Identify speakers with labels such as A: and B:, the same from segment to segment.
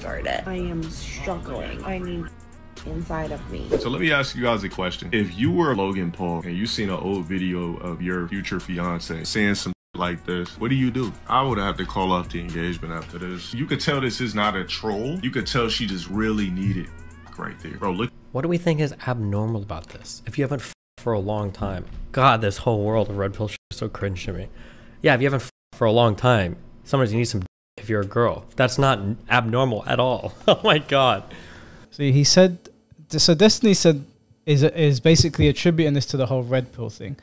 A: started. I am struggling. I need inside of me.
B: So let me ask you guys a question. If you were Logan Paul and you seen an old video of your future fiance saying some like this, what do you do? I would have to call off the engagement after this. You could tell this is not a troll. You could tell she just really needed right there. Bro, look.
C: What do we think is abnormal about this? If you haven't for a long time. God, this whole world of red pill shit is so cringe to me. Yeah, if you haven't for a long time, sometimes you need some if you're a girl. That's not abnormal at all. Oh my God.
D: See, he said, so Destiny said, is basically attributing this to the whole red pill thing,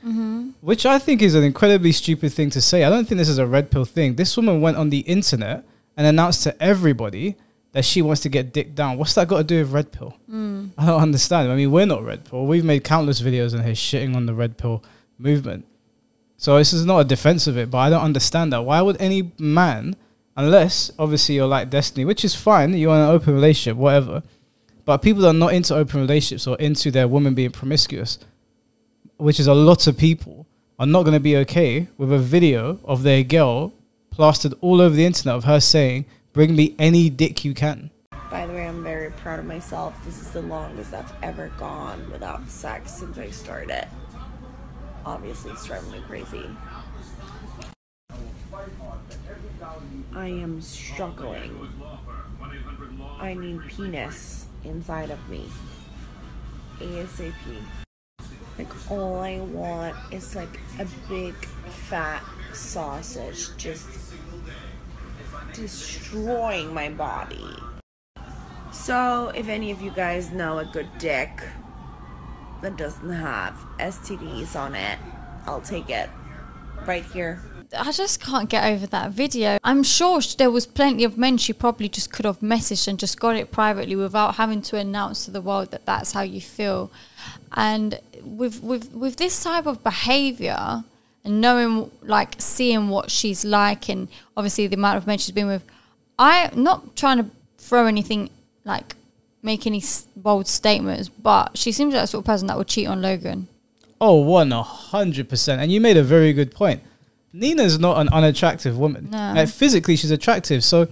D: which I think is an incredibly stupid thing to say. I don't think this is a red pill thing. This woman went on the internet and announced to everybody that she wants to get dick down. What's that got to do with red pill? I don't understand. I mean, we're not red pill. We've made countless videos on here shitting on the red pill movement. So this is not a defense of it, but I don't understand that. Why would any man, unless obviously you're like Destiny, which is fine, you're in an open relationship, whatever. But people that are not into open relationships or into their woman being promiscuous, which is a lot of people, are not going to be okay with a video of their girl plastered all over the internet of her saying, bring me any dick you can.
A: By the way, I'm very proud of myself. This is the longest I've ever gone without sex since I started. Obviously, it's driving me crazy. I am struggling. I need penis inside of me. ASAP. Like, all I want is like a big fat sausage just destroying my body. So if any of you guys know a good dick that doesn't have STDs on it, I'll take it right here.
E: I just can't get over that video. I'm sure there was plenty of men she probably just could have messaged and just got it privately without having to announce to the world that that's how you feel. And with this type of behavior and knowing, like, seeing what she's like and obviously the amount of men she's been with, I'm not trying to throw anything, like, make any bold statements, but she seems like the sort of person that would cheat on Logan.
D: Oh, 100%. And you made a very good point. Nina's not an unattractive woman.
E: No.
D: Like, physically, she's attractive. So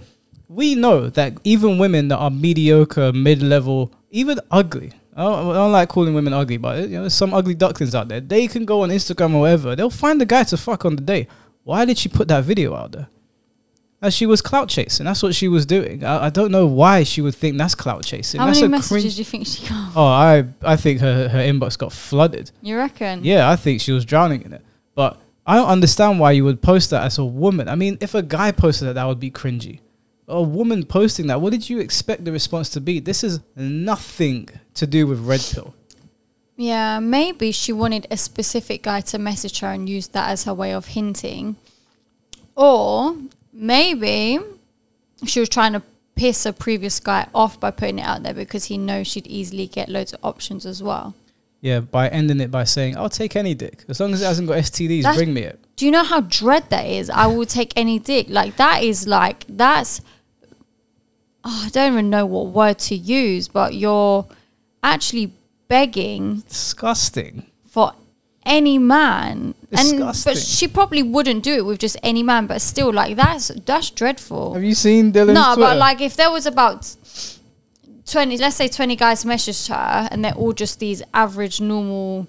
D: we know that even women that are mediocre, mid-level, even ugly, I don't like calling women ugly, but you know, there's some ugly ducklings out there. They can go on Instagram or whatever. They'll find the guy to fuck on the day. Why did she put that video out there? As she was clout chasing. That's what she was doing. I don't know why she would think that's clout chasing.
E: How
D: That's
E: many messages do you think she got?
D: Oh, I think her inbox got flooded.
E: You reckon?
D: Yeah, I think she was drowning in it. But I don't understand why you would post that as a woman. I mean, if a guy posted that would be cringy. A woman posting that, what did you expect the response to be? This is nothing to do with red pill.
E: Yeah, maybe she wanted a specific guy to message her and use that as her way of hinting. Or maybe she was trying to piss a previous guy off by putting it out there because he knows she'd easily get loads of options as well.
D: Yeah, by ending it by saying, I'll take any dick. As long as it hasn't got STDs, bring me it.
E: Do you know how dread that is? I will take any dick. Like, that is like, that's... Oh, I don't even know what word to use, but you're actually begging...
D: Disgusting.
E: ...for any man.
D: Disgusting.
E: But she probably wouldn't do it with just any man, but still, like, that's dreadful.
D: Have you seen Dylan's
E: No,
D: Twitter?
E: but like, if there was about 20, let's say 20 guys messaged her and they're all just these average, normal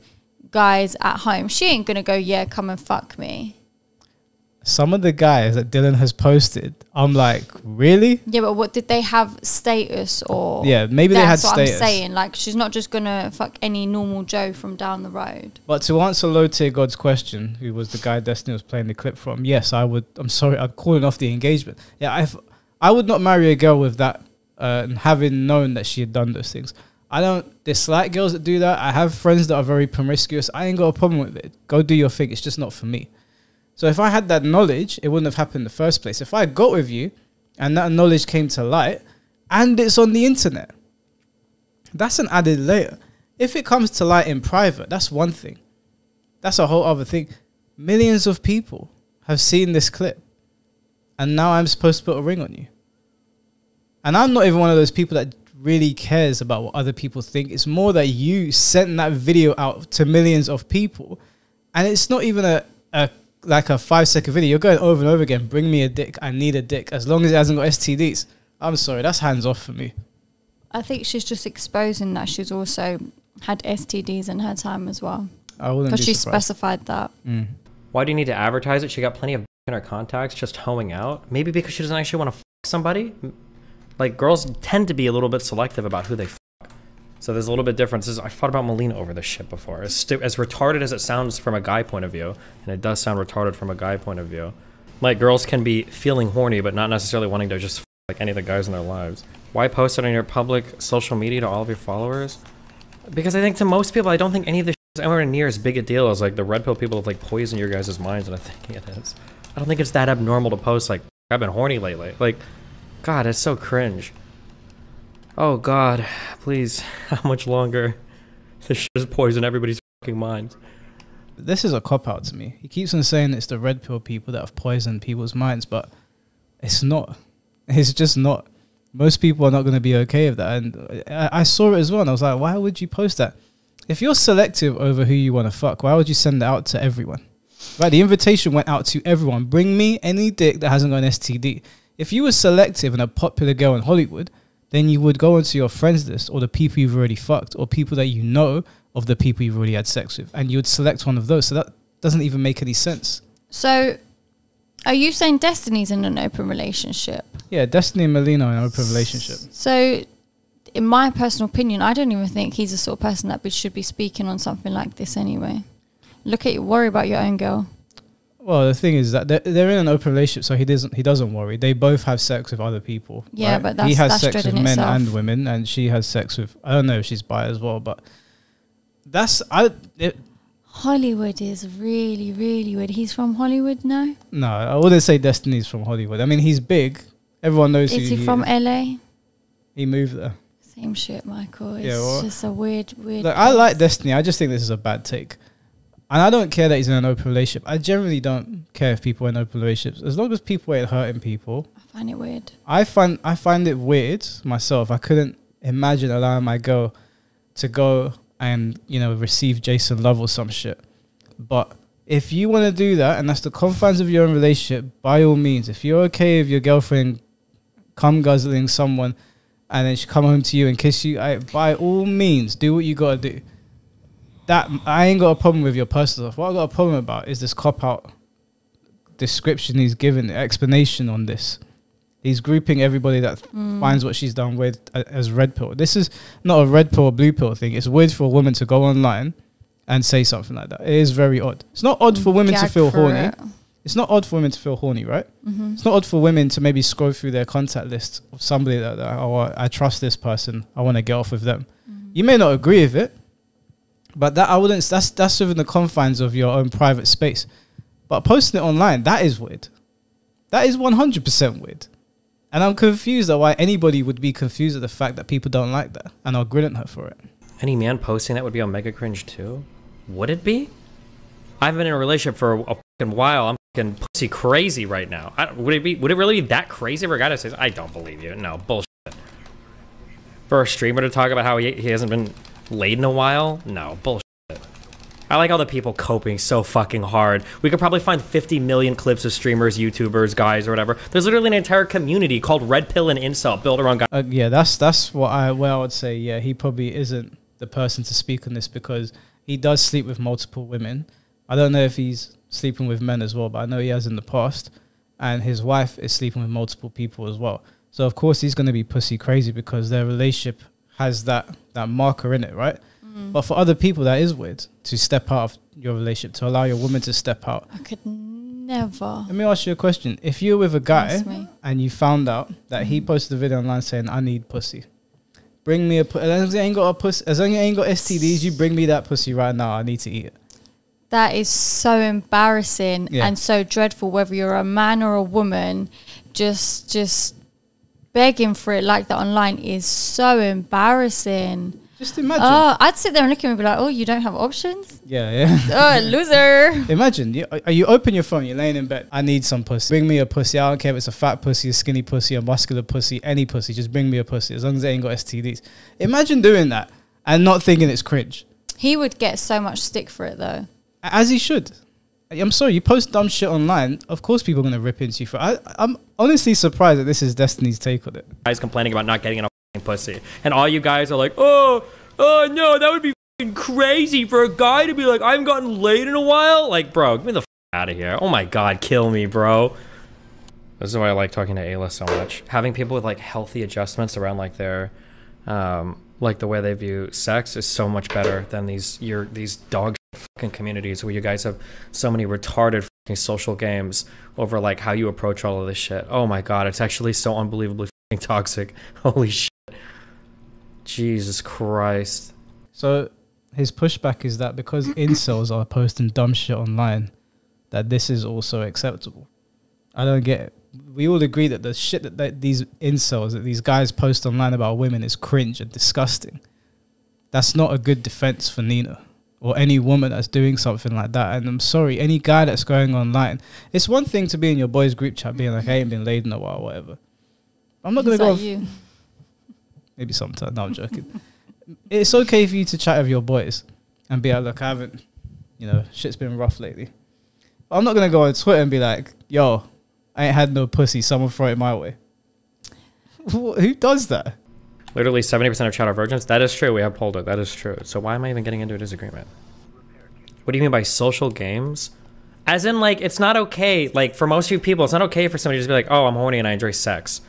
E: guys at home, she ain't gonna go, yeah, come and fuck me.
D: Some of the guys that Dylan has posted, I'm like, really?
E: Yeah, but what, did they have status or...
D: Yeah, maybe they had
E: status. That's what I'm saying. Like, she's not just gonna fuck any normal Joe from down the road.
D: But to answer Low Tier God's question, who was the guy Destiny was playing the clip from, yes, I would. I'm sorry, I'm calling off the engagement. Yeah, I would not marry a girl with that, and having known that she had done those things. I don't dislike girls that do that. I have friends that are very promiscuous. I ain't got a problem with it. Go do your thing. It's just not for me. So if I had that knowledge, it wouldn't have happened in the first place. If I got with you and that knowledge came to light and it's on the internet, that's an added layer. If it comes to light in private, that's one thing. That's a whole other thing. Millions of people have seen this clip and now I'm supposed to put a ring on you. And I'm not even one of those people that really cares about what other people think. It's more that you sent that video out to millions of people and it's not even like a 5-second video. You're going over and over again, bring me a dick, I need a dick, as long as it hasn't got STDs. I'm sorry, that's hands off for me.
E: I think she's just exposing that she's also had STDs in her time as well.
D: I wouldn't be
E: Because she
D: surprised.
E: specified that.
C: Why do you need to advertise it? She got plenty of in her contacts just hoeing out. Maybe because she doesn't actually want to somebody. Like, girls tend to be a little bit selective about who they so there's a little bit differences. I thought about Melina over this shit before. As retarded as it sounds from a guy point of view, and it does sound retarded from a guy point of view, like, girls can be feeling horny but not necessarily wanting to just like any of the guys in their lives. Why post it on your public social media to all of your followers? Because I think to most people, I don't think any of this shit is anywhere near as big a deal as like the red pill people have like poisoned your guys' minds, and I think it is. I don't think it's that abnormal to post like, I've been horny lately. Like, God, it's so cringe. Oh God, please, how much longer? This shit has poisoned everybody's fucking minds.
D: This is a cop-out to me. He keeps on saying it's the red pill people that have poisoned people's minds, but it's not. It's just not. Most people are not going to be okay with that. And I saw it as well, and I was like, why would you post that? If you're selective over who you want to fuck, why would you send it out to everyone? Right, the invitation went out to everyone. Bring me any dick that hasn't got an STD. If you were selective and a popular girl in Hollywood, then you would go into your friends list or the people you've already fucked or people that you know of the people you've already had sex with, and you would select one of those. So that doesn't even make any sense.
E: So, are you saying Destiny's in an open relationship?
D: Yeah, Destiny and Melina are in an open relationship.
E: So, in my personal opinion, I don't even think he's the sort of person that should be speaking on something like this anyway. Look at you, worry about your own girl.
D: Well, the thing is that they're in an open relationship, so he doesn't worry. They both have sex with other people.
E: Yeah,
D: right?
E: but
D: he has
E: that's
D: sex
E: dread
D: with
E: in
D: men
E: itself.
D: and women, and she has sex with, I don't know if she's bi as well, but
E: Hollywood is really, really weird. He's from Hollywood now?
D: no, I wouldn't say Destiny's from Hollywood. I mean, he's big. Everyone knows
E: Is
D: who
E: he from
D: is.
E: LA?
D: He moved there.
E: Same shit, Michael. It's
D: Yeah, well,
E: just a weird.
D: Look, I like Destiny. I just think this is a bad take. And I don't care that he's in an open relationship. I generally don't care if people are in open relationships. As long as people ain't hurting people.
E: I find it weird.
D: I find it weird myself. I couldn't imagine allowing my girl to go and, receive Jason Love or some shit. But if you want to do that, and that's the confines of your own relationship, by all means. If you're okay with your girlfriend cum guzzling someone and then she come home to you and kiss you, by all means, do what you got to do. That I ain't got a problem with your personal stuff. What I got a problem about is this cop-out description he's given, the explanation on this. He's grouping everybody that finds what she's done with as red pill. This is not a red pill or blue pill thing. It's weird for a woman to go online and say something like that. It is very odd. It's not odd for women to feel horny. It's not odd for women to feel horny, right? Mm-hmm. It's not odd for women to maybe scroll through their contact list of somebody that I trust this person. I want to get off with them. Mm-hmm. You may not agree with it, but that I wouldn't. That's within the confines of your own private space. But posting it online, that is weird. That is 100% weird. And I'm confused at why anybody would be confused at the fact that people don't like that and are grilling her for it.
C: Any man posting that would be on mega cringe too? Would it be? I've been in a relationship for a fucking while. I'm fucking pussy crazy right now. Would it really be that crazy for a guy to say, I don't believe you? No, bullshit. For a streamer to talk about how he hasn't been laid in a while? No, bullshit. I like all the people coping so fucking hard. We could probably find 50 million clips of streamers, YouTubers, guys, or whatever. There's literally an entire community called Red Pill and Incel built around guys.
D: Yeah, that's what I would say. Yeah, he probably isn't the person to speak on this because he does sleep with multiple women. I don't know if he's sleeping with men as well, but I know he has in the past. And his wife is sleeping with multiple people as well. So, of course, he's going to be pussy crazy because their relationship has that marker in it, right? But for other people, that is weird to step out of your relationship, to allow your woman to step out.
E: I could never.
D: Let me ask you a question. If you're with a guy and you found out that he posted a video online saying, I need pussy. Bring me as long as you ain't got a pussy, as long as you ain't got STDs, you bring me that pussy right now. I need to eat it.
E: That is so embarrassing and so dreadful, whether you're a man or a woman. Just begging for it like that online is so embarrassing.
D: Just imagine.
E: Oh, I'd sit there and look at him and be like, oh, you don't have options?
D: Yeah.
E: Oh, loser.
D: Imagine, you open your phone, you're laying in bed. I need some pussy. Bring me a pussy. I don't care if it's a fat pussy, a skinny pussy, a muscular pussy, any pussy. Just bring me a pussy as long as it ain't got STDs. Imagine doing that and not thinking it's cringe.
E: He would get so much stick for it, though.
D: As he should. I'm sorry, you post dumb shit online, of course people are going to rip into you for it. I'm honestly surprised that this is Destiny's take on it.
C: Guys complaining about not getting enough pussy, and all you guys are like, oh no, that would be crazy for a guy to be like, I haven't gotten laid in a while. Like, bro, get me the out of here. Oh my god, kill me, bro. This is why I like talking to Ayla so much. Having people with like healthy adjustments around like their like the way they view sex is so much better than these dog fucking communities where you guys have so many retarded fucking social games over like how you approach all of this shit. Oh my god, it's actually so unbelievably fucking toxic. Holy shit. Jesus Christ.
D: So his pushback is that because incels are posting dumb shit online, that this is also acceptable. I don't get it. We all agree that the shit that these incels, that these guys post online about women is cringe and disgusting. That's not a good defense for Nina or any woman that's doing something like that. And I'm sorry, any guy that's going online, it's one thing to be in your boys group chat being like, I ain't been laid in a while, whatever. I'm not going to go...
E: you?
D: Maybe sometime. No, I'm joking. It's okay for you to chat with your boys and be like, look, I haven't, shit's been rough lately. But I'm not going to go on Twitter and be like, yo, I ain't had no pussy, someone throw it my way. Who does that?
C: Literally 70% of chat are virgins. That is true. We have polled it. That is true. So why am I even getting into a disagreement? What do you mean by social games? As in, like, it's not okay. Like, for most of you people, it's not okay for somebody to just be like, oh, I'm horny and I enjoy sex.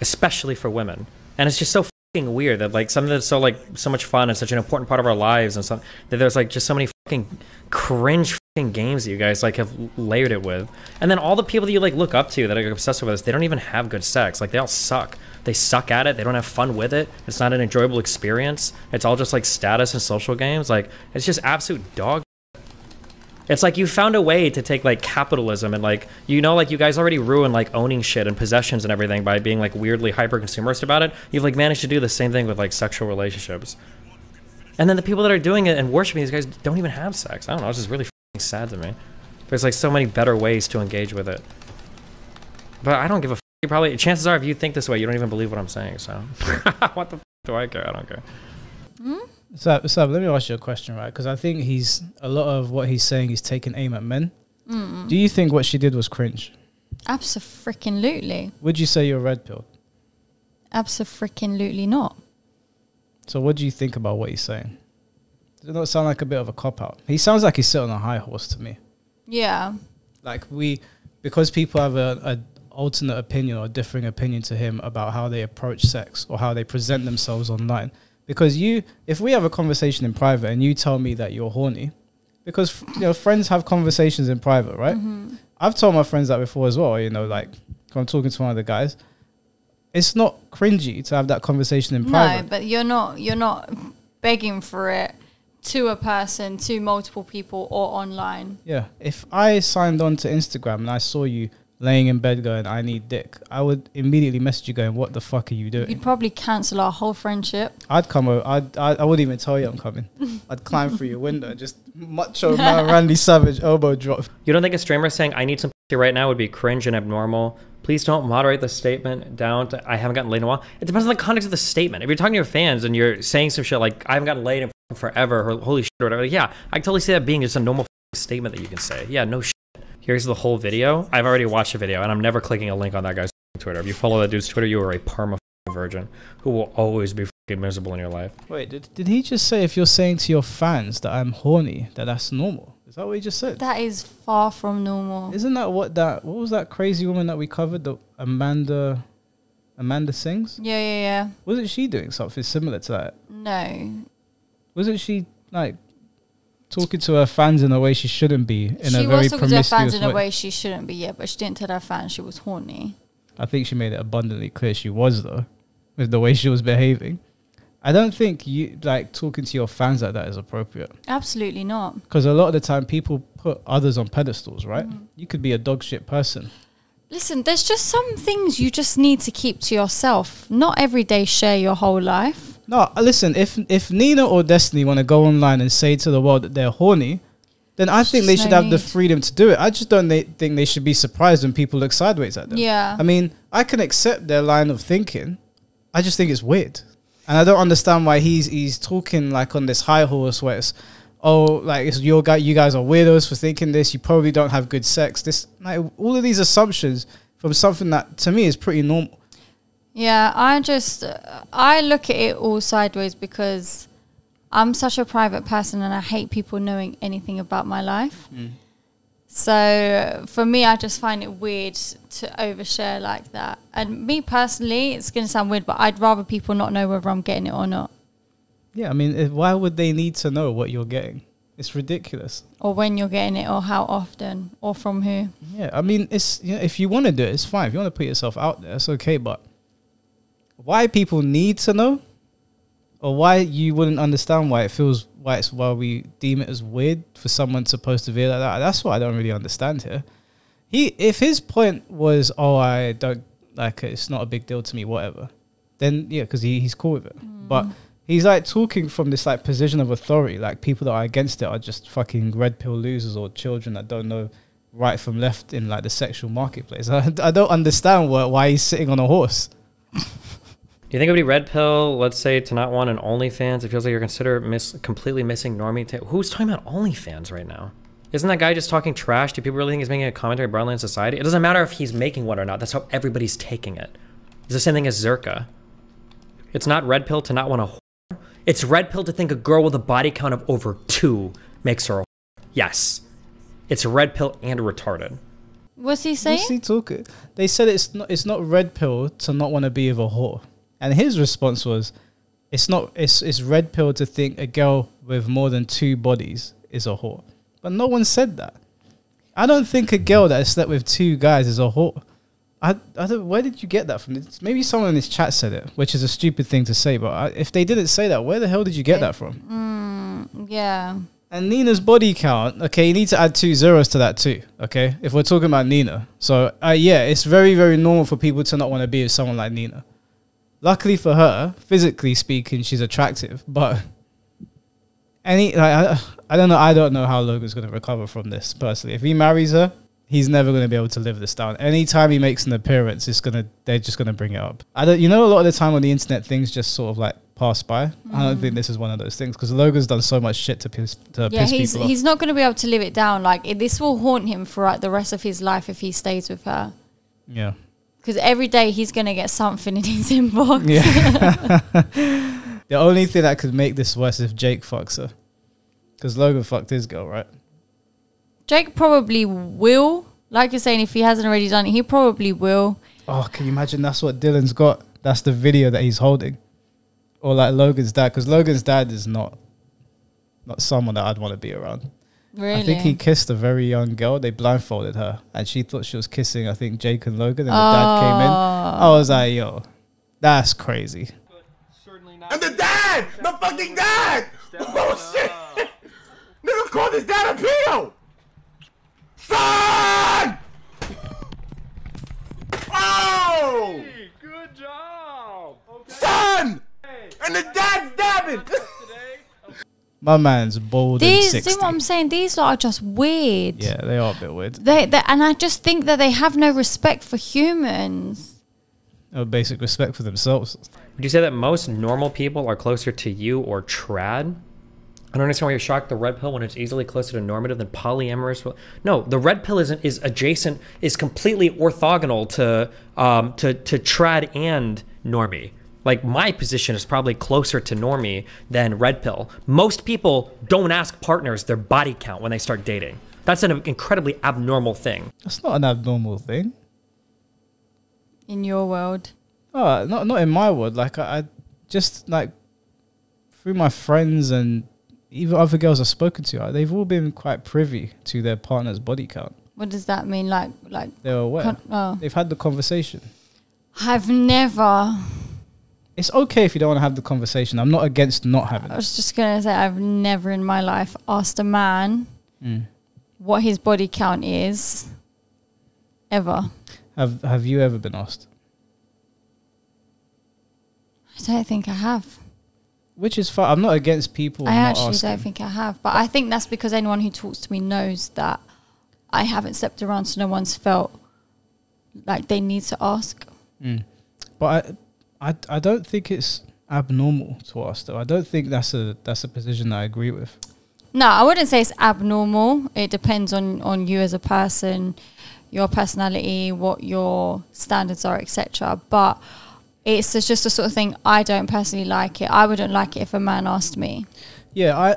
C: Especially for women. And it's just so fucking weird that, like, something that's so, like, so much fun and such an important part of our lives and something that there's, like, just so many fucking cringe fucking games that you guys, like, have layered it with. And then all the people that you, like, look up to that are obsessed with this, they don't even have good sex. Like, they all suck. They suck at it. They don't have fun with it. It's not an enjoyable experience. It's all just, like, status and social games. Like, it's just absolute dog. It's like you found a way to take, like, capitalism and, like, like, you guys already ruined, like, owning shit and possessions and everything by being, like, weirdly hyper-consumerist about it. You've, like, managed to do the same thing with, like, sexual relationships. And then the people that are doing it and worshiping these guys don't even have sex. I don't know. It's just really fucking sad to me. There's, like, so many better ways to engage with it. But I don't give a you probably, chances are, if you think this way, you don't even believe what I'm saying, so. What the do I care? I don't care.
D: So let me ask you a question, right? Because I think a lot of what he's saying is taking aim at men. Do you think what she did was cringe?
E: Abso-freaking-lutely.
D: Would you say you're red pilled?
E: Abso-freaking-lutely not.
D: So what do you think about what he's saying? Does it not sound like a bit of a cop-out? He sounds like he's sitting on a high horse to me.
E: Yeah.
D: Like because people have a alternate opinion or differing opinion to him about how they approach sex or how they present themselves online. Because if we have a conversation in private and you tell me that you're horny, because friends have conversations in private, right? I've told my friends that before as well. Like when I'm talking to one of the guys, it's not cringy to have that conversation in private.
E: No, but you're not begging for it to a person, to multiple people, or online.
D: Yeah, if I signed on to Instagram and I saw you laying in bed going, I need dick, I would immediately message you going, what the fuck are you doing?
E: You'd probably cancel our whole friendship.
D: I'd come over. I wouldn't even tell you I'm coming. I'd climb through your window, just macho man Randy Savage elbow drop.
C: You don't think a streamer saying, I need some pussy right now would be cringe and abnormal? Please don't moderate the statement down to, I haven't gotten laid in a while. It depends on the context of the statement. If you're talking to your fans and you're saying some shit like, I haven't gotten laid in forever, or holy shit, or whatever, yeah, I can totally see that being just a normal statement that you can say. Yeah, no shit. Here's the whole video. I've already watched the video, and I'm never clicking a link on that guy's Twitter. If you follow that dude's Twitter, you are a perma virgin who will always be miserable in your life.
D: Wait, did he just say if you're saying to your fans that I'm horny, that's normal? Is that what he just said?
E: That is far from normal.
D: Isn't that what was that crazy woman that we covered, the Amanda Sings?
E: Yeah.
D: Wasn't she doing something similar to that?
E: No.
D: Wasn't she, like, talking to her fans in a way she shouldn't be, in a very promiscuous way?
E: She was talking to her fans in a way she shouldn't be, yeah, but she didn't tell her fans she was horny.
D: I think she made it abundantly clear she was, though, with the way she was behaving. I don't think you, like, talking to your fans like that is appropriate.
E: Absolutely not.
D: Because a lot of the time people put others on pedestals, right? You could be a dog shit person.
E: Listen, there's just some things you just need to keep to yourself. Not every day share your whole life.
D: No, listen, if Nina or Destiny want to go online and say to the world that they're horny, then I think they should have the freedom to do it. I just don't think they should be surprised when people look sideways at them.
E: Yeah.
D: I mean, I can accept their line of thinking. I just think it's weird. And I don't understand why he's talking like on this high horse where it's, oh, like it's your guy, you guys are weirdos for thinking this. You probably don't have good sex. This, like, all of these assumptions from something that to me is pretty normal.
E: Yeah, I look at it all sideways because I'm such a private person and I hate people knowing anything about my life. So for me, I just find it weird to overshare like that. And me personally, it's going to sound weird, but I'd rather people not know whether I'm getting it or not.
D: Yeah, I mean, why would they need to know what you're getting? It's ridiculous.
E: Or when you're getting it, or how often, or from who.
D: Yeah, I mean, it's, you know, if you want to do it, it's fine. If you want to put yourself out there, it's okay. But why people need to know, or why you wouldn't understand why it feels, why we deem it as weird for someone to post a video like that. That's what I don't really understand here. If his point was, oh, I don't like it, it's not a big deal to me, whatever, then yeah, because he's cool with it. But he's like talking from this like position of authority, like people that are against it are just fucking red pill losers or children that don't know right from left in like the sexual marketplace. I don't understand why he's sitting on a horse.
C: Do you think it would be red pill, let's say, to not want an OnlyFans? It feels like you're considered completely missing normie. Who's talking about OnlyFans right now? Isn't that guy just talking trash? Do people really think he's making a commentary broadly in society? It doesn't matter if he's making one or not. That's how everybody's taking it. It's the same thing as Zerka. It's not red pill to not want a whore. It's red pill to think a girl with a body count of over 2 makes her a whore. Yes. It's red pill and retarded.
E: What's he saying?
D: What's he talking? They said it's not red pill to not want to be with a whore. And his response was, it's red pill to think a girl with more than 2 bodies is a whore. But no one said that. I don't think a girl that has slept with 2 guys is a whore. I don't. Where did you get that from? Maybe someone in this chat said it, which is a stupid thing to say. But if they didn't say that, where the hell did you get that from?
E: Yeah.
D: And Nina's body count, okay, you need to add 2 zeros to that too, okay? If we're talking about Nina. So, yeah, it's very, very normal for people to not want to be with someone like Nina. Luckily for her, physically speaking, she's attractive. But I don't know how Logan's going to recover from this, personally. If he marries her, he's never going to be able to live this down. Anytime he makes an appearance, they're just going to bring it up. A lot of the time on the internet, things just sort of like pass by. I don't think this is one of those things because Logan's done so much shit to piss people off.
E: He's not going to be able to live it down. Like this will haunt him throughout the rest of his life if he stays with her.
D: Yeah.
E: Because every day he's going to get something in his inbox.
D: Yeah. The only thing that could make this worse is if Jake fucks her. Because Logan fucked his girl, right?
E: Jake probably will. Like you're saying, if he hasn't already done it, he probably will.
D: Oh, can you imagine that's what Dylan's got? That's the video that he's holding. Or like Logan's dad. Because Logan's dad is not someone that I'd want to be around.
E: Really?
D: I think he kissed a very young girl. They blindfolded her. And she thought she was kissing, I think, Jake and Logan. And the dad came in. I was like, yo, that's crazy.
F: And the dad! The fucking dad! Oh, shit! Niggas called his dad a pedo! Son! Oh!
G: Good job! Okay.
F: Son! And the dad's dabbing!
D: My man's bold and 60.
E: See what I'm saying? These lot are just weird.
D: Yeah, they are a bit weird.
E: And I just think that they have no respect for humans.
D: No basic respect for themselves.
C: Would you say that most normal people are closer to you or trad? I don't understand why you're shocked the red pill when it's easily closer to normative than polyamorous. No, the red pill is adjacent, is completely orthogonal to trad and normie. Like my position is probably closer to normie than red pill. Most people don't ask partners their body count when they start dating. That's an incredibly abnormal thing.
D: That's not an abnormal thing.
E: In your world?
D: Oh, not in my world. Like I just like through my friends and even other girls I've spoken to, they've all been quite privy to their partner's body count.
E: What does that mean? Like
D: they're aware. They've had the conversation.
E: I've never.
D: It's okay if you don't want to have the conversation. I'm not against not having it.
E: I was just going to say, I've never in my life asked a man what his body count is. Ever.
D: Have you ever been asked?
E: I don't think I have.
D: Which is fine. I'm not against people
E: I
D: not
E: actually
D: asking.
E: don't think I have. But I think that's because anyone who talks to me knows that I haven't slept around, so no one's felt like they need to ask.
D: But I don't think it's abnormal to ask though. I don't think that's a position that I agree with.
E: No, I wouldn't say it's abnormal. It depends on you as a person, your personality, what your standards are, etc. But it's just the sort of thing I don't personally like it. I wouldn't like it if a man asked me.
D: Yeah,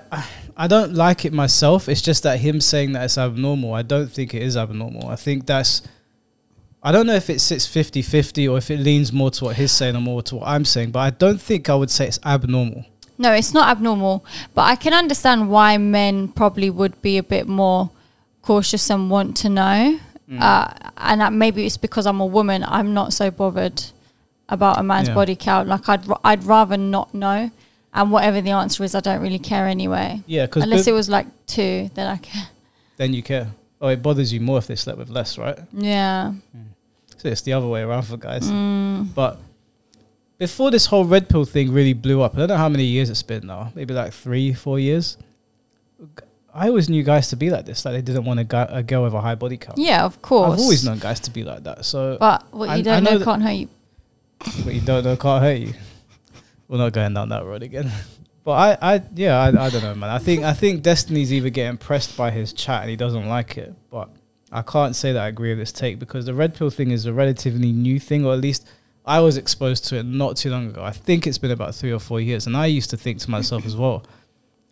D: I don't like it myself. It's just that him saying that it's abnormal, I don't think it is abnormal. I think that's... I don't know if it sits 50-50 or if it leans more to what he's saying or more to what I'm saying, but I don't think I would say it's abnormal.
E: No, it's not abnormal. But I can understand why men probably would be a bit more cautious and want to know. And that maybe it's because I'm a woman. I'm not so bothered about a man's body count. Like I'd rather not know. And whatever the answer is, I don't really care anyway.
D: Yeah, because
E: unless it was like 2, then I care.
D: Then you care. Oh, it bothers you more if they slept with less, right?
E: Yeah.
D: So it's the other way around for guys. But before this whole red pill thing really blew up, I don't know how many years it's been now. Maybe like 3-4 years. I always knew guys to be like this. Like they didn't want a girl with a high body count.
E: Yeah, of course.
D: I've always known guys to be like that. So,
E: but what you don't know can't hurt you.
D: What you don't know can't hurt you. We're not going down that road again. But I don't know, man. I think Destiny's either getting pressed by his chat and he doesn't like it. But I can't say that I agree with this take because the red pill thing is a relatively new thing, or at least I was exposed to it not too long ago. I think it's been about 3 or 4 years, and I used to think to myself as well,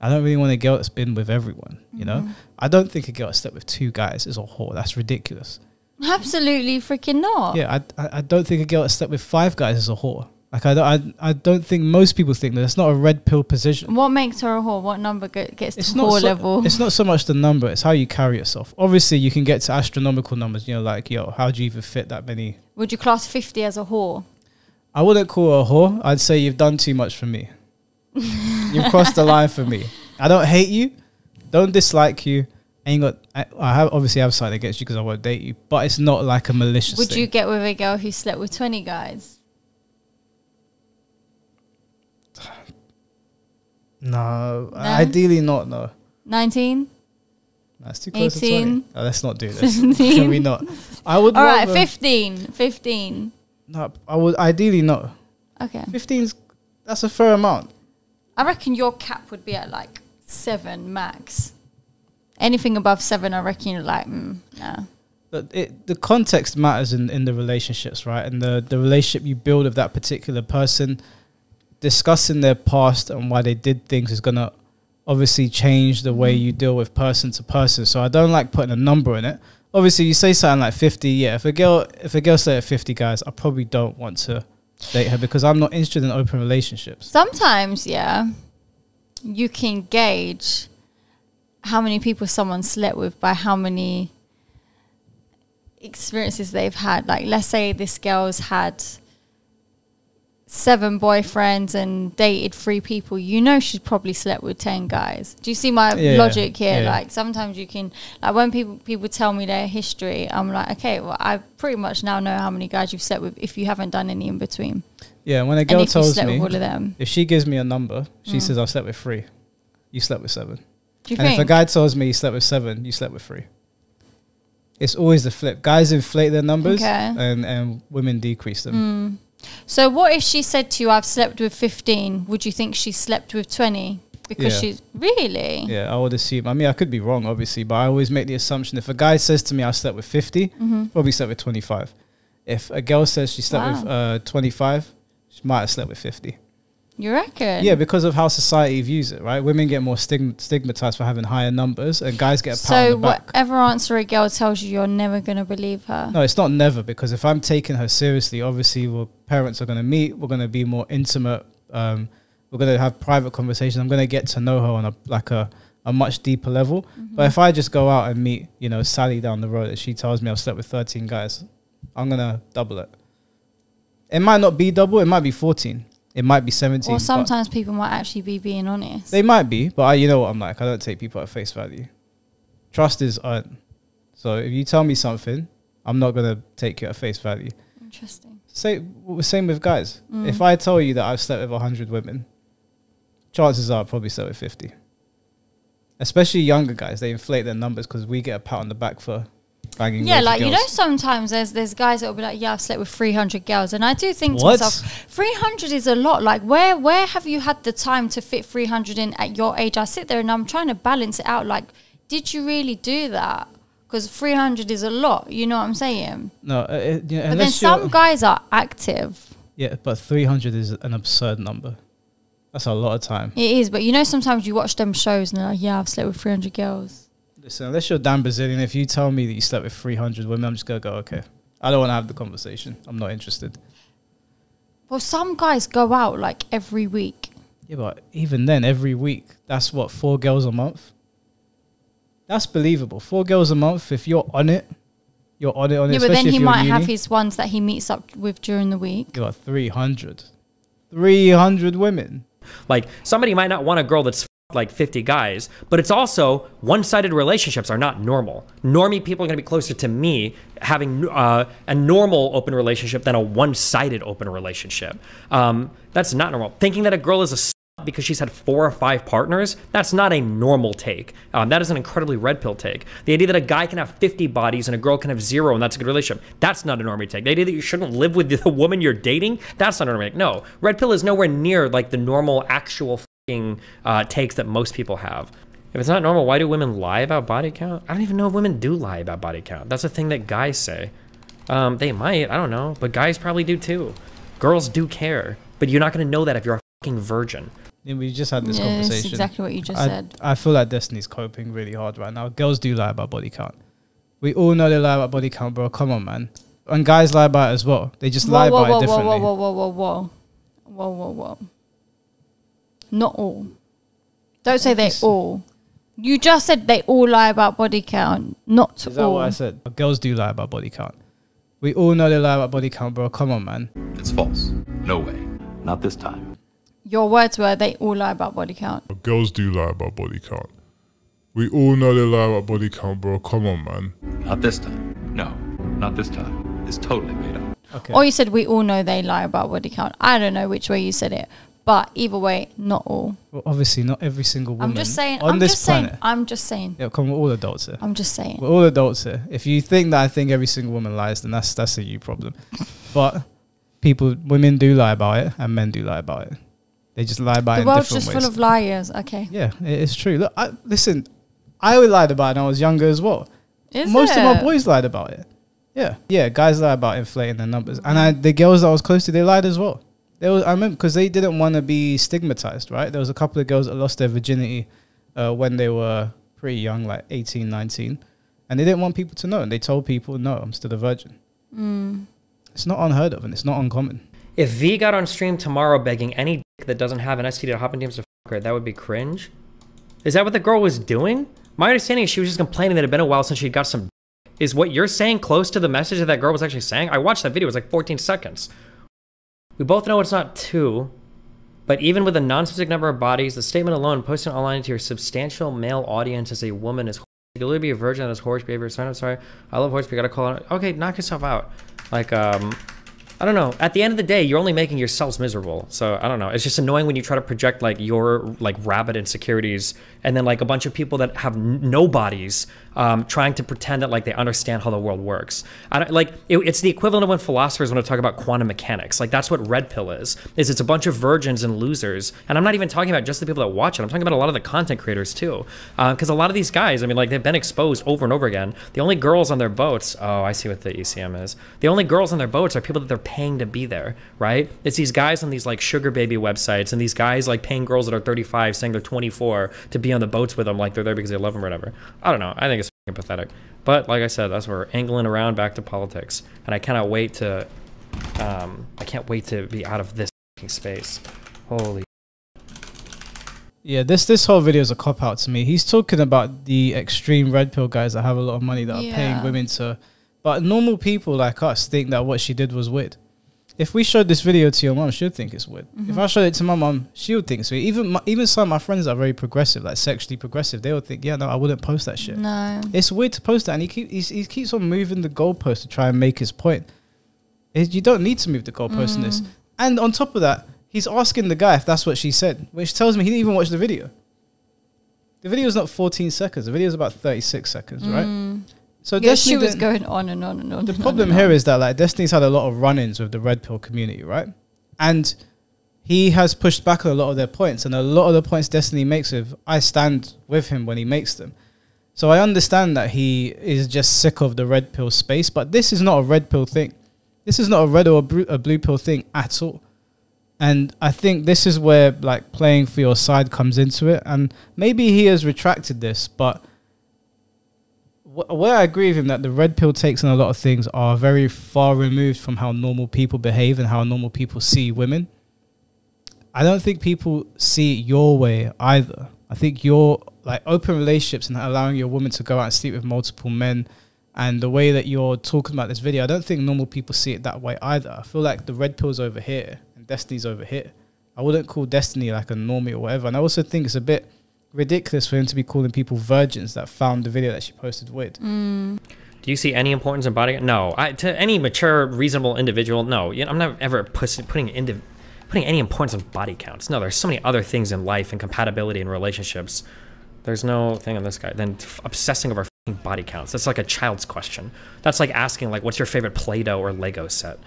D: I don't really want a girl that's been with everyone. You know, I don't think a girl that slept with 2 guys is a whore. That's ridiculous.
E: Absolutely freaking not.
D: Yeah, I don't think a girl that slept with 5 guys is a whore. Like I don't think most people think that. It's not a red pill position.
E: What makes her a whore? What number gets to whore level?
D: It's not so much the number, it's how you carry yourself. Obviously, you can get to astronomical numbers, you know, like, yo, how do you even fit that many?
E: Would you class 50 as a whore?
D: I wouldn't call her a whore. I'd say you've done too much for me. You've crossed the line for me. I don't hate you. Don't dislike you. I obviously have something against you because I won't date you, but it's not like a malicious
E: Would
D: thing.
E: you get with a girl who slept with 20 guys?
D: No, ideally not, no.
E: 19?
D: That's too close
E: 18?
D: to 20. No, let's not do this.
E: 17?
D: Can we not? I would
E: All right,
D: rather,
E: 15.
D: No, I would ideally no.
E: Okay.
D: 15's, that's a fair amount.
E: I reckon your cap would be at like 7 max. Anything above 7, I reckon you're like, nah.
D: But the context matters in the relationships, right? And the relationship you build with that particular person, discussing their past and why they did things is going to obviously change the way you deal with person to person. So I don't like putting a number in it. Obviously, you say something like 50, yeah. If a girl say at 50 guys, I probably don't want to date her because I'm not interested in open relationships.
E: Sometimes, yeah, you can gauge how many people someone slept with by how many experiences they've had. Like, let's say this girl's had 7 boyfriends and dated 3 people, you know she's probably slept with 10 guys. Do you see my logic here? Yeah. Like sometimes you can, like when people tell me their history, I'm like, okay, well I pretty much now know how many guys you've slept with if you haven't done any in between.
D: Yeah, when a girl tells me,
E: all of them.
D: If she gives me a number, she says I've slept with 3. You slept with 7.
E: Do you
D: and
E: think?
D: If a guy tells me he slept with 7, you slept with 3. It's always the flip. Guys inflate their numbers and women decrease them.
E: So what if she said to you, I've slept with 15? Would you think she slept with 20? Because she's... Really?
D: Yeah, I would assume. I mean, I could be wrong, obviously, but I always make the assumption if a guy says to me, I slept with 50, probably slept with 25. If a girl says she slept with 25, she might have slept with 50.
E: You reckon?
D: Yeah, because of how society views it, right? Women get more stigmatized for having higher numbers and guys get a pat on the back. So
E: whatever answer a girl tells you, you're never going to believe her?
D: No, it's not never, because if I'm taking her seriously, obviously parents are going to meet, we're going to be more intimate, we're going to have private conversations, I'm going to get to know her on a much deeper level. But if I just go out and meet, Sally down the road and she tells me I've slept with 13 guys, I'm going to double it. It might not be double, it might be 14. It might be 17.
E: Or sometimes people might actually be being honest.
D: They might be, but you know what I'm like. I don't take people at face value. Trust is earned. So if you tell me something, I'm not going to take it at face value.
E: Interesting.
D: Same with guys. If I tell you that I've slept with 100 women, chances are I've probably slept with 50. Especially younger guys. They inflate their numbers because we get a pat on the back for banging.
E: Yeah,
D: loads of
E: like, you know,
D: girls.
E: sometimes there's guys that will be like, yeah, I've slept with 300 girls. And I do think to
D: What?
E: myself, 300 is a lot. Like, where have you had the time to fit 300 in at your age? I sit there and I'm trying to balance it out. Like, did you really do that? Because 300 is a lot. You know what I'm saying?
D: No, yeah,
E: But then some guys are active.
D: Yeah, but 300 is an absurd number. That's a lot of time.
E: It is. But you know, sometimes you watch them shows and they're like, yeah, I've slept with 300 girls.
D: Listen, unless you're damn Brazilian, if you tell me that you slept with 300 women, I'm just going to go, okay. I don't want to have the conversation. I'm not interested.
E: Well, some guys go out like every week.
D: Yeah, but even then, every week, that's what, 4 girls a month? That's believable. 4 girls a month, if you're on it, you're on it.
E: Yeah, but then
D: especially
E: he
D: if you're
E: might
D: in
E: have
D: uni.
E: his ones that he meets up with during the week.
D: You got 300. 300 women.
C: Like, somebody might not want a girl that's like 50 guys, but it's also one-sided relationships are not normal. Normie people are going to be closer to me having a normal open relationship than a one-sided open relationship. That's not normal. Thinking that a girl is a because she's had 4 or 5 partners, that's not a normal take. That is an incredibly red pill take. The idea that a guy can have 50 bodies and a girl can have 0 and that's a good relationship, that's not a normie take. The idea that you shouldn't live with the woman you're dating, that's not a normie take. No, red pill is nowhere near like the normal actual takes that most people have. If it's not normal, why do women lie about body count? I don't even know if women do lie about body count. That's a thing that guys say. They might, I don't know, but guys probably do too. Girls do care, but you're not going to know that if you're a fucking virgin.
D: Yeah, we just had this
E: Yeah,
D: conversation.
E: that's exactly what you just said.
D: I feel like Destiny's coping really hard right now. Girls do lie about body count. We all know they lie about body count, bro. Come on, man. And guys lie about it as well. They just lie about it differently.
E: Whoa. Not all. Don't say they all. You just said they all lie about body count. Not
D: Is that
E: all.
D: what I said? Girls do lie about body count. We all know they lie about body count, bro. Come on, man.
H: It's false. No way. Not this time.
E: Your words were they all lie about body count.
I: Girls do lie about body count. We all know they lie about body count, bro. Come on, man.
H: Not this time. No, not this time. It's totally made up.
D: Okay.
E: Or you said we all know they lie about body count. I don't know which way you said it. But either way, not all.
D: Well, obviously, not every single woman
E: I'm just saying.
D: on this planet.
E: I'm just saying.
D: Yeah, come on, we're all adults here.
E: I'm just saying.
D: We're all adults here. If you think that I think every single woman lies, then that's a you problem. But women do lie about it, and men do lie about it. They just lie about it
E: The
D: in
E: world's
D: different
E: just
D: ways.
E: full of liars. Okay.
D: Yeah, it's true. Look, listen, I lied about it when I was younger as well. Most of my boys lied about it. Yeah, guys lie about inflating their numbers, and the girls that I was close to, they lied as well. I remember because they didn't want to be stigmatized, right? There was a couple of girls that lost their virginity when they were pretty young, like 18, 19, and they didn't want people to know, and they told people, no, I'm still a virgin. It's not unheard of, and it's not uncommon.
C: If V got on stream tomorrow begging any dick that doesn't have an STD to hop in DMs to fuck her, that would be cringe. Is that what the girl was doing? My understanding is she was just complaining that it had been a while since she got some dick. Is what you're saying close to the message that girl was actually saying? I watched that video, it was like 14 seconds. We both know it's not 2, but even with a non-specific number of bodies, the statement alone, posting online to your substantial male audience as a woman is you'll literally be a virgin that has whorish behavior. I'm sorry. I love whores, but you gotta call it. Okay, knock yourself out. Like, I don't know. At the end of the day, you're only making yourselves miserable. So I don't know. It's just annoying when you try to project like your like rabid insecurities and then like a bunch of people that have no bodies trying to pretend that like they understand how the world works. It's the equivalent of when philosophers want to talk about quantum mechanics. Like that's what red pill is it's a bunch of virgins and losers. And I'm not even talking about just the people that watch it. I'm talking about a lot of the content creators too. Because a lot of these guys, I mean, like they've been exposed over and over again. The only girls on their boats, oh, I see what the ECM is. The only girls on their boats are people that they're paying to be there, right? It's these guys on these like sugar baby websites and these guys like paying girls that are 35 saying they're 24 to be on the boats with them like they're there because they love them or whatever. I don't know. I think it's fucking pathetic. But like I said, that's where we're angling around back to politics. And I cannot wait to be out of this fucking space. Holy.
D: Yeah, this whole video is a cop-out to me. He's talking about the extreme red pill guys that have a lot of money that are paying women to... But normal people like us think that what she did was weird. If we showed this video to your mom, she'll think it's weird. If I showed it to my mom, she would think it's weird. Even some of my friends that are very progressive, like sexually progressive, they would think, yeah, no, I wouldn't post that shit.
E: No.
D: It's weird to post that, and he keeps on moving the goalpost to try and make his point. You don't need to move the goalpost in this. And on top of that, he's asking the guy if that's what she said, which tells me he didn't even watch the video. The video is not 14 seconds. The video is about 36 seconds, right? So
E: Yeah, she
D: Destiny
E: was going on and on and on.
D: The problem here is that like Destiny's had a lot of run-ins with the red pill community, right? And he has pushed back on a lot of their points, and a lot of the points Destiny makes I stand with him when he makes them. So I understand that he is just sick of the red pill space, but this is not a red pill thing. This is not a red or a blue pill thing at all. And I think this is where like playing for your side comes into it. And maybe he has retracted this, but where I agree with him that the red pill takes on a lot of things are very far removed from how normal people behave and how normal people see women. I don't think people see your way either. I think your like open relationships and allowing your woman to go out and sleep with multiple men and the way that you're talking about this video, I don't think normal people see it that way either. I feel like the red pill's over here and Destiny's over here. I wouldn't call Destiny like a normie or whatever. And I also think it's a bit ridiculous for him to be calling people virgins that found the video that she posted with.
C: Do you see any importance in body? No. To any mature, reasonable individual, no. You know, I'm not ever putting any importance on body counts. No, there's so many other things in life and compatibility in relationships. There's no thing on this guy. Then obsessing over body counts. That's like a child's question. That's like asking, like, what's your favorite Play-Doh or Lego set?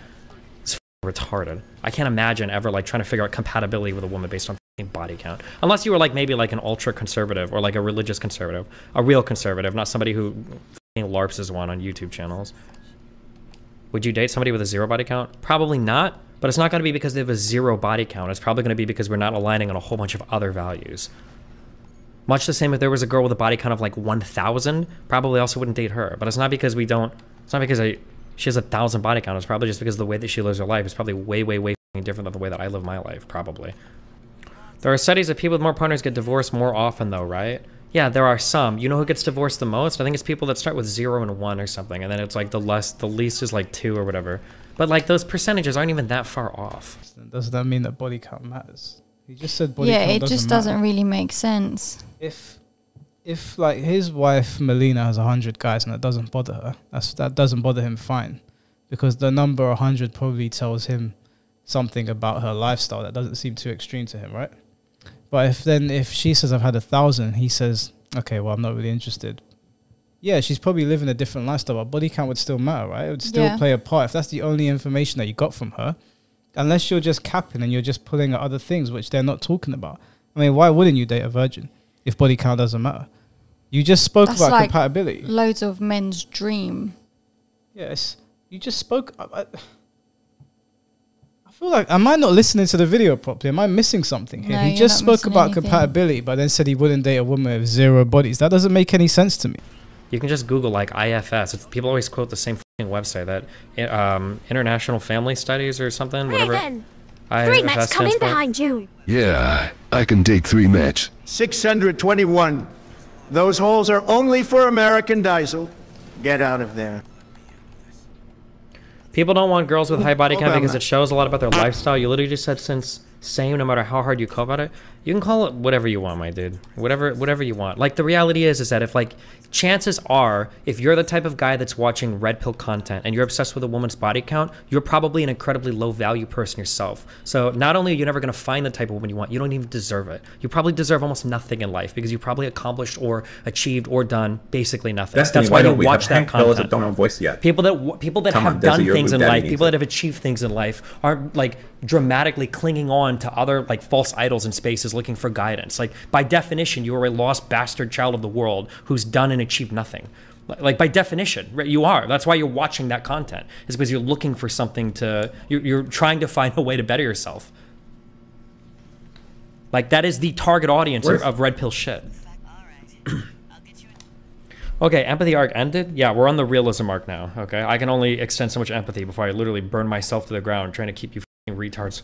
C: It's retarded. I can't imagine ever like trying to figure out compatibility with a woman based on body count, unless you were like maybe like an ultra conservative or like a religious conservative, a real conservative, not somebody who LARPs as one on YouTube channels. Would you date somebody with a 0 body count? Probably not, but it's not going to be because they have a 0 body count. It's probably going to be because we're not aligning on a whole bunch of other values. Much the same if there was a girl with a body count of like 1,000, probably also wouldn't date her. But it's not because she has 1,000 body count. It's probably just because the way that she lives her life is probably way, way, way different than the way that I live my life, probably. There are studies that people with more partners get divorced more often though, right? Yeah, there are some. You know who gets divorced the most? I think it's people that start with 0 and 1 or something, and then it's like the least is like 2 or whatever. But like those percentages aren't even that far off.
D: Does that mean that body count matters? He just said body count
E: it
D: doesn't
E: just
D: matter.
E: doesn't really make sense.
D: If like his wife Melina has 100 guys and that doesn't bother her, that doesn't bother him, fine, because the number 100 probably tells him something about her lifestyle that doesn't seem too extreme to him, right? But if she says I've had 1,000, he says, okay, well, I'm not really interested. Yeah, she's probably living a different lifestyle, but body count would still matter, right? It would still play a part. If that's the only information that you got from her, unless you're just capping and you're just pulling at other things which they're not talking about. I mean, why wouldn't you date a virgin if body count doesn't matter? You just spoke about like compatibility.
E: Loads of men's dream.
D: Yes, you just spoke. I feel like, am I not listening to the video properly? Am I missing something here?
E: No,
D: He just spoke about compatibility, but then said he wouldn't date a woman with 0 bodies. That doesn't make any sense to me.
C: You can just Google like IFS. People always quote the same website, that International Family Studies or something. Whatever.
J: Then. 3 match coming behind you.
K: Yeah, I can take 3 match.
L: 621. Those holes are only for American Diesel. Get out of there.
C: People don't want girls with high body count because it shows a lot about their lifestyle. You literally just said same no matter how hard you go about it. You can call it whatever you want, my dude. Whatever you want. Like, the reality is that if, like, chances are, if you're the type of guy that's watching red pill content and you're obsessed with a woman's body count, you're probably an incredibly low value person yourself. So not only are you never going to find the type of woman you want, you don't even deserve it. You probably deserve almost nothing in life because you probably accomplished or achieved or done basically nothing.
M: Destiny,
C: that's why you
M: watch
C: that content.
M: That don't have voice yet.
C: People that have done things in life, people that have achieved things in life, aren't like dramatically clinging on to other like false idols in spaces looking for guidance. Like, by definition, you are a lost bastard child of the world who's done and achieved nothing. Like, by definition, right? You are. That's why you're watching that content. It's because you're looking for something to, you're trying to find a way to better yourself. Like, that is the target audience of red pill shit. Okay, empathy arc ended. Yeah, we're on the realism arc now. Okay, I can only extend so much empathy before I literally burn myself to the ground trying to keep you retards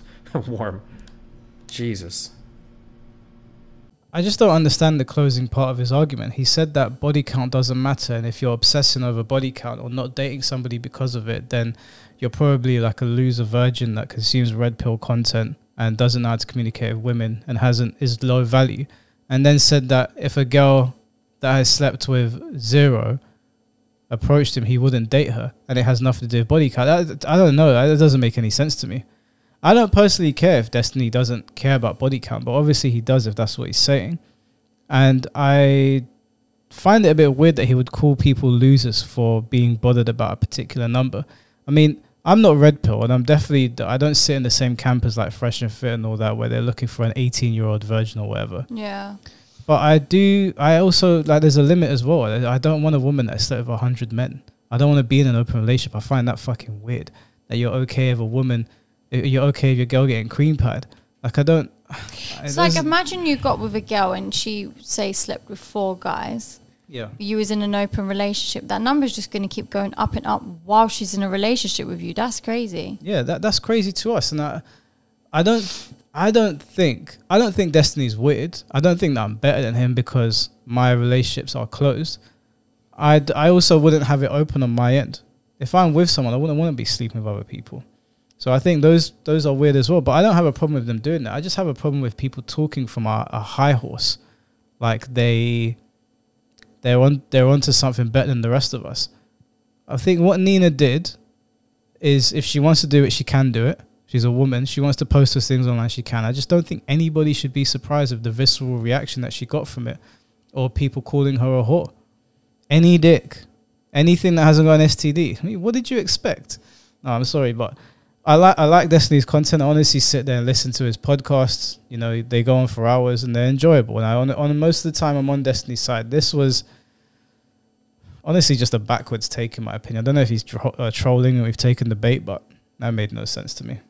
C: warm. Jesus.
D: I just don't understand the closing part of his argument. He said that body count doesn't matter, and if you're obsessing over body count or not dating somebody because of it, then you're probably like a loser virgin that consumes red pill content and doesn't know how to communicate with women and is low value. And then said that if a girl that has slept with 0 approached him, he wouldn't date her, and it has nothing to do with body count. I don't know. That doesn't make any sense to me. I don't personally care if Destiny doesn't care about body count, but obviously he does if that's what he's saying. And I find it a bit weird that he would call people losers for being bothered about a particular number. I mean, I'm not red pill, and I don't sit in the same camp as like Fresh and Fit and all that, where they're looking for an 18-year-old virgin or whatever.
E: Yeah.
D: But I also, like, there's a limit as well. I don't want a woman that slept with 100 men. I don't want to be in an open relationship. I find that fucking weird. That you're okay if you're okay if your girl getting cream pied. Like, I don't.
E: It's like, imagine you got with a girl and she, say, slept with 4 guys.
D: Yeah.
E: You was in an open relationship. That number's just going to keep going up and up while she's in a relationship with you. That's crazy.
D: Yeah, that's crazy to us. And I don't think Destiny's weird. I don't think that I'm better than him because my relationships are closed. I also wouldn't have it open on my end. If I'm with someone, I wouldn't want to be sleeping with other people. So I think those are weird as well. But I don't have a problem with them doing that. I just have a problem with people talking from a high horse, like they're onto something better than the rest of us. I think what Nina did is, if she wants to do it, she can do it. She's a woman. She wants to post those things online. She can. I just don't think anybody should be surprised with the visceral reaction that she got from it, or people calling her a whore. Any dick, anything that hasn't got an STD. I mean, what did you expect? No, I'm sorry, but I like Destiny's content. I honestly sit there and listen to his podcasts. You know, they go on for hours and they're enjoyable. And on most of the time, I'm on Destiny's side. This was honestly just a backwards take, in my opinion. I don't know if he's trolling or we've taken the bait, but that made no sense to me.